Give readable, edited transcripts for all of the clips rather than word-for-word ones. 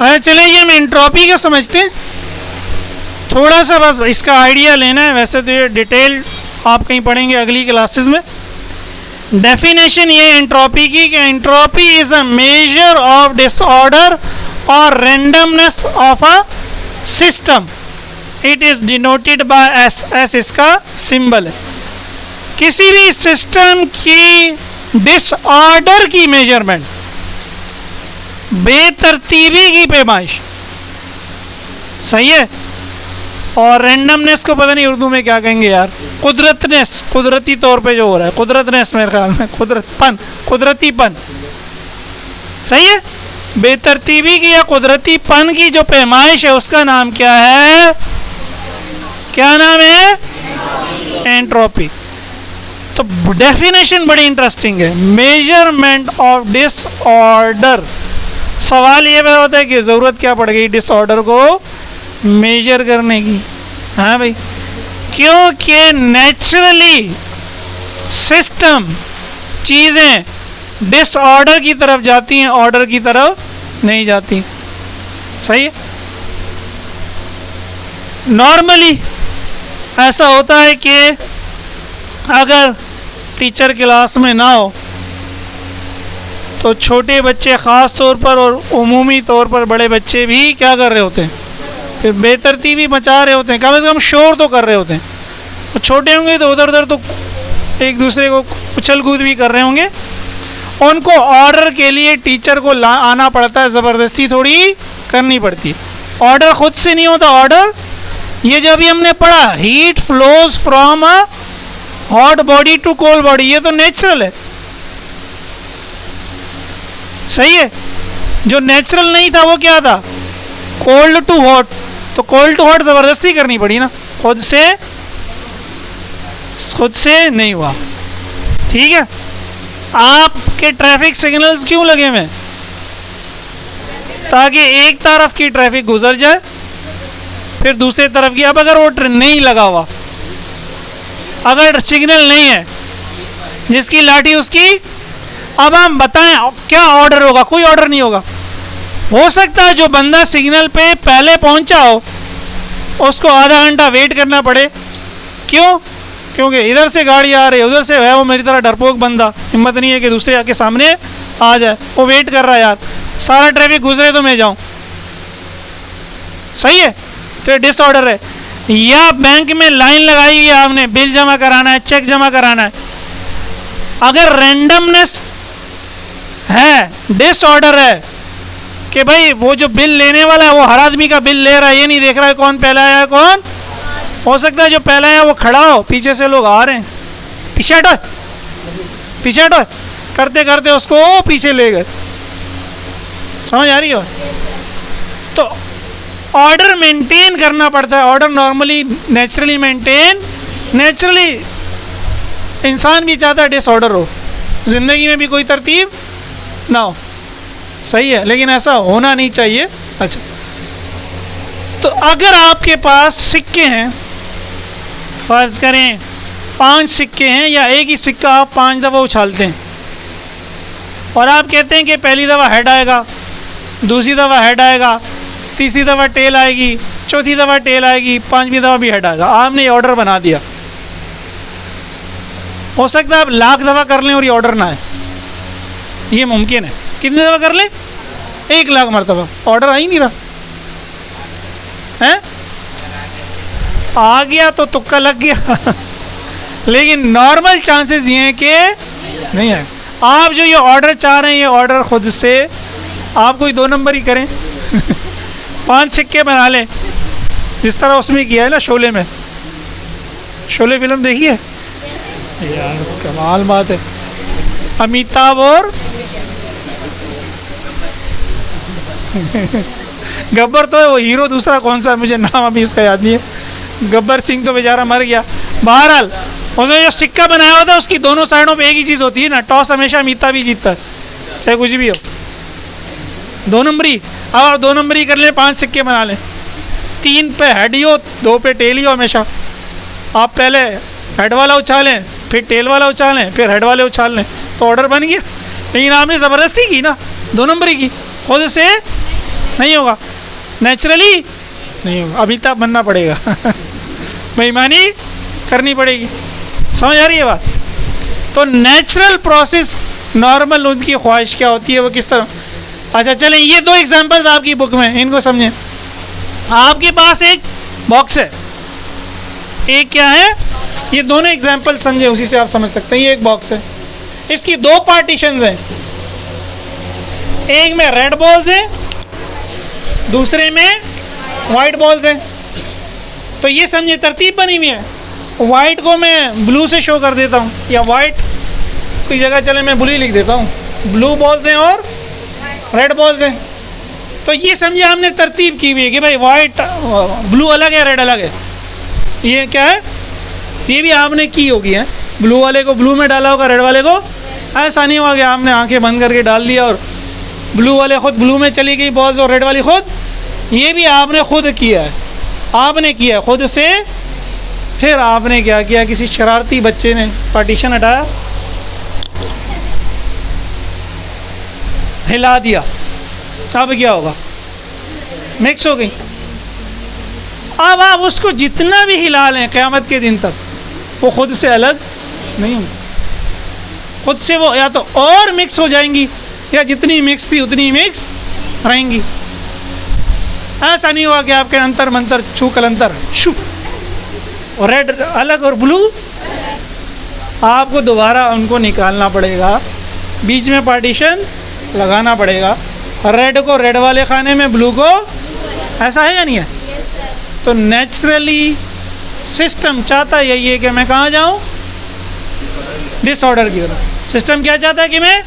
अच्छा चले ये हम एंट्रोपी को समझते हैं, थोड़ा सा बस इसका आइडिया लेना है। वैसे तो ये डिटेल आप कहीं पढ़ेंगे अगली क्लासेस में। डेफिनेशन ये एंट्रोपी की कि entropy is a measure of disorder और randomness of a system. It is denoted by S, S इसका सिंबल है। किसी भी सिस्टम की डिसऑर्डर की मेजरमेंट, बेतरतीबी की पैमाइश, सही है। और रैंडमनेस को पता नहीं उर्दू में क्या कहेंगे यार, कुदरतनेस, कुदरती तौर पे जो हो रहा है, कुदरतनेस मेरे ख्याल में कुदरतपन, कुदरतीपन, सही है। बेतरतीबी की या कुदरतीपन की जो पैमाइश है उसका नाम क्या है, क्या नाम है, एंट्रोपी। तो डेफिनेशन बड़ी इंटरेस्टिंग है, मेजरमेंट ऑफ डिसऑर्डर। सवाल ये होता है कि ज़रूरत क्या पड़ गई डिसऑर्डर को मेजर करने की। हाँ भाई, क्योंकि नेचुरली सिस्टम, चीज़ें डिसऑर्डर की तरफ जाती हैं, ऑर्डर की तरफ नहीं जाती, सही है। नॉर्मली ऐसा होता है कि अगर टीचर क्लास में ना हो तो छोटे बच्चे ख़ास तौर पर और उमूमी तौर पर बड़े बच्चे भी क्या कर रहे होते हैं, फिर बेतरतीबी मचा रहे होते हैं, कम से कम शोर तो कर रहे होते हैं। तो छोटे होंगे तो उधर उधर तो एक दूसरे को उछल कूद भी कर रहे होंगे। उनको ऑर्डर के लिए टीचर को आना पड़ता है, ज़बरदस्ती थोड़ी करनी पड़ती है। ऑर्डर खुद से नहीं होता। ऑर्डर ये जो अभी हमने पढ़ा, heat flows from a hot body to cold body, ये तो नेचुरल है, सही है। जो नेचुरल नहीं था वो क्या था, कोल्ड टू हॉट। तो कोल्ड टू हॉट ज़बरदस्ती करनी पड़ी ना, खुद से नहीं हुआ, ठीक है। आपके ट्रैफिक सिग्नल्स क्यों लगे हुए, ताकि एक तरफ की ट्रैफिक गुजर जाए फिर दूसरे तरफ की। अब अगर वो नहीं लगा हुआ, अगर सिग्नल नहीं है, जिसकी लाठी उसकी, अब हम बताएं क्या ऑर्डर होगा, कोई ऑर्डर नहीं होगा। हो सकता है जो बंदा सिग्नल पे पहले पहुंचा हो उसको आधा घंटा वेट करना पड़े। क्यों, क्योंकि इधर से गाड़ी आ रही है, उधर से है वो मेरी तरह डरपोक बंदा, हिम्मत नहीं है कि दूसरे आके सामने आ जाए, वो वेट कर रहा है यार, सारा ट्रैफिक गुजरे तो मैं जाऊं, सही है। तो ये डिसऑर्डर है। या बैंक में लाइन लगाई है, आपने बिल जमा कराना है, चेक जमा कराना है, अगर रैंडमनेस है, डिसऑर्डर है कि भाई वो जो बिल लेने वाला है वो हर आदमी का बिल ले रहा है, ये नहीं देख रहा है कौन पहला आया कौन। हो सकता है जो पहला आया वो खड़ा हो, पीछे से लोग आ रहे हैं, पीछे हटो पीछे हटो करते करते उसको पीछे ले गए, समझ आ रही हो। तो ऑर्डर मेंटेन करना पड़ता है। Order normally naturally maintain, naturally इंसान भी चाहता है डिसऑर्डर हो, ज़िंदगी में भी कोई तरतीब ना हो, सही है, लेकिन ऐसा होना नहीं चाहिए। अच्छा, तो अगर आपके पास सिक्के हैं, फ़र्ज़ करें 5 सिक्के हैं या एक ही सिक्का आप 5 दफ़ा उछालते हैं और आप कहते हैं कि पहली दफ़ा हेड आएगा, दूसरी दफ़ा हेड आएगा, तीसरी दफ़ा टेल आएगी, चौथी दफ़ा टेल आएगी, 5वीं दफ़ा भी हेड आएगा। आपने ये ऑर्डर बना दिया। हो सकता है आप लाख दफ़ा कर लें और ये ऑर्डर ना आए, ये मुमकिन है। कितनी दफ़ा कर लें, 1 लाख मरतबा, ऑर्डर आ ही नहीं रहा है। आ गया तो तुक्का लग गया लेकिन नॉर्मल चांसेस ये हैं कि नहीं है। आप जो ये ऑर्डर चाह रहे हैं, ये ऑर्डर खुद से आप कोई 2 नंबर ही करें 5 सिक्के बना लें, जिस तरह उसमें किया है ना शोले में। शोले फिल्म देखी है यार, कमाल बात है। अमिताभ और गब्बर तो है, वो हीरो दूसरा कौन सा, मुझे नाम अभी उसका याद नहीं है। गब्बर सिंह तो बेचारा मर गया। बहरहाल उसने जो सिक्का बनाया होता है उसकी दोनों साइडों पे एक ही चीज़ होती है ना, टॉस हमेशा अमिताभ ही जीतता है, चाहे कुछ भी हो। 2 नंबरी, अब आप 2 नंबरी कर लें, 5 सिक्के बना लें, 3 पे हेड ही हो, 2 पे टेल ही हो हमेशा। आप पहले हेड वाला उछालें, फिर टेल वाला उछालें, फिर हेड वाले उछाल लें, तो ऑर्डर बन गया। लेकिन आपने ज़बरदस्ती की ना, 2 नंबरी की, खुद से नहीं होगा, नेचुरली नहीं होगा, अभी तक बनना पड़ेगा बेईमानी करनी पड़ेगी। समझ आ रही है बात? तो नेचुरल प्रोसेस, नॉर्मल उनकी ख्वाहिश क्या होती है, वो किस तरह। अच्छा चलें, ये दो एग्जांपल्स आपकी बुक में, इनको समझें। आपके पास एक बॉक्स है, एक क्या है, ये दोनों एग्जांपल समझे, उसी से आप समझ सकते हैं। ये एक बॉक्स है, इसकी दो पार्टीशंस हैं, एक में रेड बॉल्स हैं, दूसरे में वाइट बॉल्स हैं। तो ये समझे तरतीब बनी हुई है। वाइट को मैं ब्लू से शो कर देता हूँ, या वाइट कोई जगह चले मैं ब्लू ही लिख देता हूँ, ब्लू बॉल्स हैं और रेड बॉल्स हैं। तो ये समझे हमने तरतीब की हुई है कि भाई वाइट ब्लू अलग है, रेड अलग है। ये क्या है, ये भी आपने की होगी है, ब्लू वाले को ब्लू में डाला होगा, रेड वाले को ऐसा नहीं हुआ कि आपने आंखें बंद करके डाल दिया और ब्लू वाले खुद ब्लू में चली गई बॉल्स और रेड वाली खुद। ये भी आपने खुद किया है, आपने किया है खुद से। फिर आपने क्या किया, किसी शरारती बच्चे ने पार्टीशन हटाया, हिला दिया, अब क्या होगा, मिक्स हो गई। अब आप उसको जितना भी हिला लें क़यामत के दिन तक, वो खुद से अलग नहीं होंगे, खुद से वो या तो और मिक्स हो जाएंगी, या जितनी मिक्स थी उतनी मिक्स रहेंगी। ऐसा नहीं हुआ कि आपके अंतर मंतर छू कलंतर छू, और रेड अलग और ब्लू, आपको दोबारा उनको निकालना पड़ेगा, बीच में पार्टीशन लगाना पड़ेगा, रेड को रेड वाले खाने में, ब्लू को, ऐसा है या नहीं है? तो नेचुरली सिस्टम चाहता यही है कि मैं कहाँ जाऊँ, डिसऑर्डर की तरफ। सिस्टम क्या चाहता है कि मैं,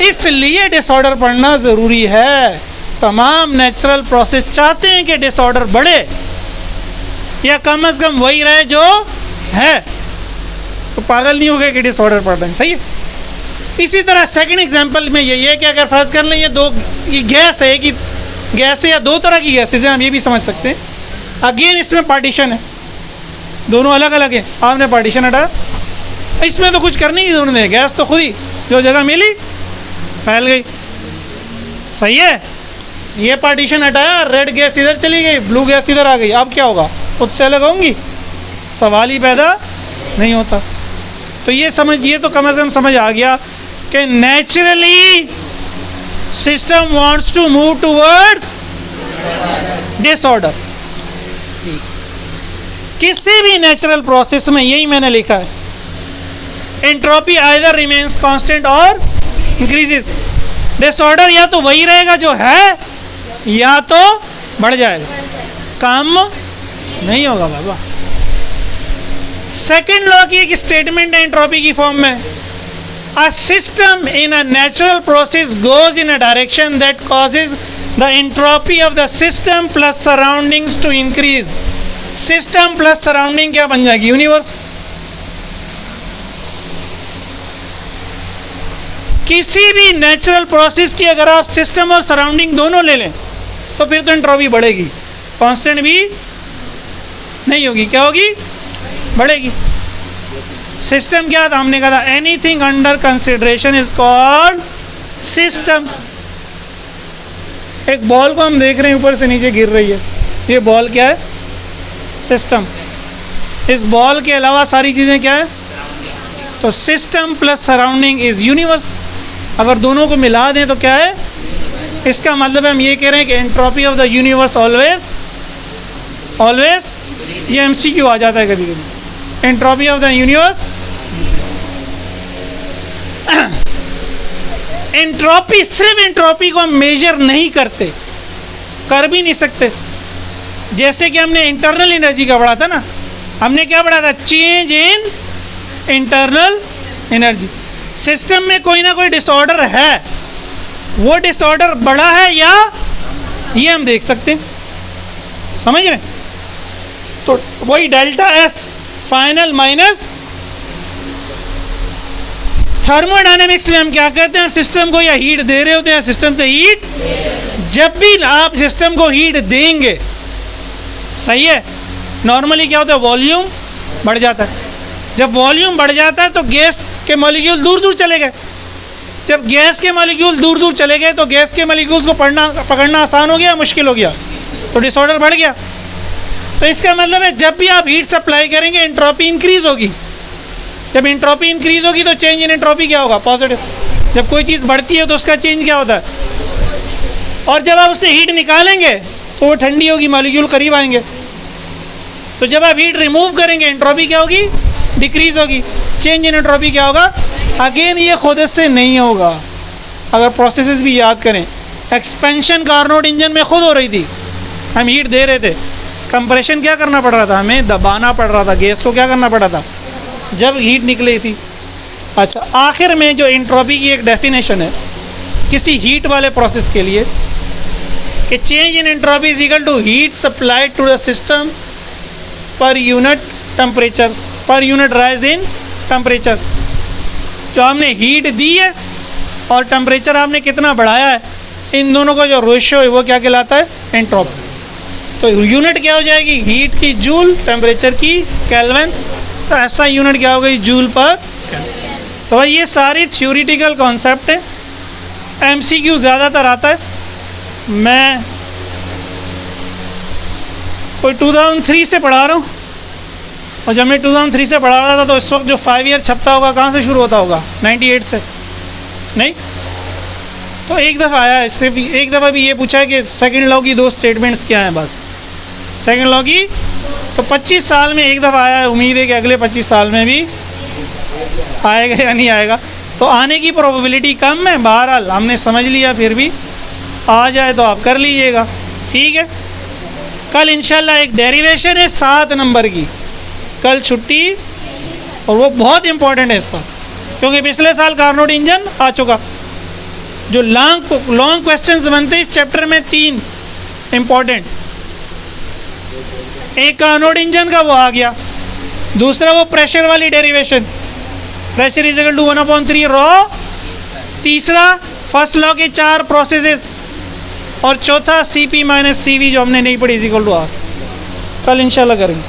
इसलिए डिसऑर्डर पढ़ना ज़रूरी है। तमाम नेचुरल प्रोसेस चाहते हैं कि डिसऑर्डर बढ़े, या कम से कम वही रहे जो है। तो पागल नहीं हो गए कि डिसऑर्डर पढ़ रहे हैं, सही है। इसी तरह सेकंड एग्जांपल में यही है कि अगर फर्ज कर लें ये गैस है, कि गैस है या दो तरह की गैसेज हैं, हम ये भी समझ सकते हैं। अगेन इसमें पार्टीशन है, दोनों अलग अलग है, आपने पार्टीशन हटाया, इसमें तो कुछ करने की जरूरत नहीं, गैस तो खुद ही जो जगह मिली फैल गई, सही है। ये पार्टीशन हटाया, रेड गैस इधर चली गई, ब्लू गैस इधर आ गई, अब क्या होगा, खुद से अलग होंगी, सवाल ही पैदा नहीं होता। तो ये समझिए, तो कम से कम समझ आ गया कि naturally system wants to move towards disorder. किसी भी नेचुरल प्रोसेस में यही मैंने लिखा है, एंट्रोपी आइदर रिमेन्स कांस्टेंट और इंक्रीजेस। डिसऑर्डर या तो वही रहेगा जो है, या तो बढ़ जाएगा, कम नहीं होगा बाबा। सेकेंड लॉ की एक स्टेटमेंट है एंट्रोपी की फॉर्म में, a system in a natural process goes in a direction that causes the entropy of the system plus surroundings to increase. System plus surrounding क्या बन जाएगी, यूनिवर्स। किसी भी नेचुरल प्रोसेस की अगर आप सिस्टम और सराउंडिंग दोनों ले लें तो फिर तो एंट्रोपी बढ़ेगी, कांस्टेंट भी नहीं होगी, क्या होगी, बढ़ेगी। सिस्टम क्या था, हमने कहा था anything under consideration is called system. एक बॉल को हम देख रहे हैं ऊपर से नीचे गिर रही है, ये बॉल क्या है, सिस्टम। इस बॉल के अलावा सारी चीज़ें क्या है, तो system plus surrounding is universe. अगर दोनों को मिला दें तो क्या है, इसका मतलब हम ये कह रहे हैं कि entropy of the universe always always, ये एमसीक्यू आ जाता है कभी कभी, entropy of the universe. Entropy, सिर्फ एंट्रोपी को हम मेजर नहीं करते, कर भी नहीं सकते। जैसे कि हमने इंटरनल एनर्जी का पढ़ा था ना, हमने क्या पढ़ा था, change in internal energy. System में कोई ना कोई डिसऑर्डर है, वो डिसऑर्डर बड़ा है या, ये हम देख सकते हैं, समझ रहे हैं। तो वही delta S final minus thermodynamics में हम क्या कहते हैं, सिस्टम को या हीट दे रहे होते हैं, सिस्टम से हीट, जब भी आप सिस्टम को हीट देंगे, सही है, नॉर्मली क्या होता है, वॉल्यूम बढ़ जाता है। जब वॉल्यूम बढ़ जाता है तो गैस के मॉलिक्यूल दूर दूर चले गए, जब गैस के मॉलिक्यूल दूर दूर चले गए तो गैस के मॉलिक्यूल्स को पकड़ना आसान हो गया, मुश्किल हो गया, तो डिसऑर्डर बढ़ गया। तो इसका मतलब है जब भी आप हीट सप्लाई करेंगे एंट्रोपी इंक्रीज होगी। जब एंट्रोपी इंक्रीज होगी तो चेंज इन एंट्रोपी क्या होगा? पॉजिटिव। जब कोई चीज़ बढ़ती है तो उसका चेंज क्या होता है? और जब आप उससे हीट निकालेंगे तो वो ठंडी होगी, मॉलिक्यूल करीब आएंगे। तो जब आप हीट रिमूव करेंगे एंट्रोपी क्या होगी? डिक्रीज होगी। चेंज इन एंट्रोपी क्या होगा? अगेन ये खुद से नहीं होगा। अगर प्रोसेसेस भी याद करें, एक्सपेंशन कार्नोट इंजन में खुद हो रही थी, हम हीट दे रहे थे, कंप्रेशन क्या करना पड़ रहा था? हमें दबाना पड़ रहा था, गैस को क्या करना पड़ा था जब हीट निकली थी। अच्छा, आखिर में जो एंट्रोपी की एक डेफिनेशन है किसी हीट वाले प्रोसेस के लिए कि change in entropy is equal to heat supplied to the system per unit temperature, per unit rise in temperature. जो हमने हीट दी है और टेम्परेचर आपने कितना बढ़ाया है, इन दोनों का जो रेशियो है वो क्या कहलाता है? एंट्रोपी। तो यूनिट क्या हो जाएगी? हीट की जूल, टेम्परेचर की केल्विन। तो ऐसा यूनिट क्या हो गई? जूल पर। तो भाई ये सारी थ्योरेटिकल कॉन्सेप्ट है, एमसीक्यू ज़्यादातर आता है। मैं कोई 2003 से पढ़ा रहा हूँ, और जब मैं 2003 से पढ़ा रहा था तो इस वक्त जो 5 ईयर छपता होगा कहाँ से शुरू होता होगा? 98 से नहीं। तो एक दफ़ा आया, सिर्फ एक दफ़ा भी ये पूछा है कि सेकंड लॉ की 2 स्टेटमेंट्स क्या हैं, बस सेकंड लॉ की। तो 25 साल में एक दफ़ा आया है, उम्मीद है कि अगले 25 साल में भी आएगा या नहीं आएगा। तो आने की प्रोबेबिलिटी कम है, बहरहाल हमने समझ लिया, फिर भी आ जाए तो आप कर लीजिएगा, ठीक है। कल इंशाल्लाह एक डेरिवेशन है 7 नंबर की, कल छुट्टी, और वो बहुत इंपॉर्टेंट है इसका, क्योंकि पिछले साल कार्नोट इंजन आ चुका। जो लॉन्ग क्वेश्चंस बनते हैं इस चैप्टर में 3 इंपॉर्टेंट, एक कार्नोट इंजन का वो आ गया, दूसरा वो प्रेशर वाली derivation, pressure is equal to 1/3 rho, तीसरा फर्स्ट लॉ के 4 प्रोसेसेस, और चौथा CP - CV जो हमने नहीं पढ़ी इज इक्वल टू R। कल इंशाल्लाह करेंगे।